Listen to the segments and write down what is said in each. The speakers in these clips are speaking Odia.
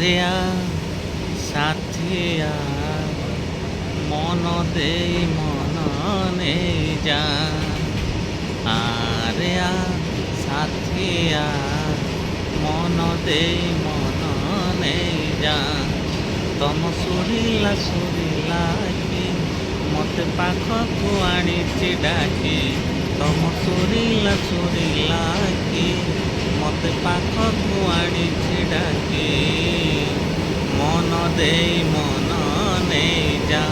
আরেয়া সাথিয়া মন দেই মন নেই যা আরেয়া সাথিয়া মন দেই মন নেই যা ତମ ଶୁଣିଲା କି ମୋତେ ପାଖକୁ ଆଣିଛି ଡାକି ତମ ଶୁଣିଲା କି ମୋତେ ପାଖକୁ ଆଣିଛି ଡାକି ମନ ଦେଇ ମନ ନେଇ ଯା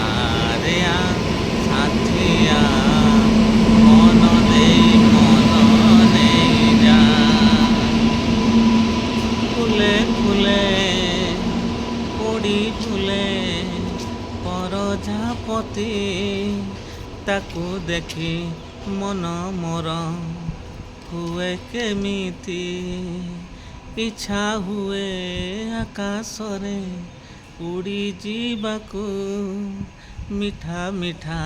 ଆରେଆ ସାଥିଆ ମନ ଦେଇ ମନ ନେଇ ଯା ফুলে ফুলে ପୋଡ଼ି ଫୁଲେ ପରଜାପତି ତାକୁ ଦେଖି ମନ ମୋର ହୁଏ କେମିତି ଇଚ୍ଛା ହୁଏ ଆକାଶରେ ଉଡ଼ି ଯିବାକୁ ମିଠା ମିଠା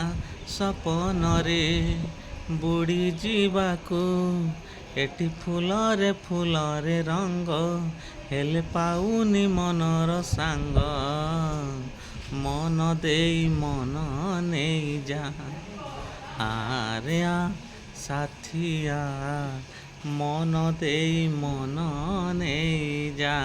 ସପନରେ ବୁଡ଼ି ଯିବାକୁ ଏଠି ଫୁଲରେ ରଙ୍ଗ ହେଲେ ପାଉନି ମନର ସାଙ୍ଗ ମନ ଦେଇ ମନ ନେଇ ଯା ଆରେଆ ସାଥିଆ ମନ ଦେଇ ମନ ନେଇ ଯା।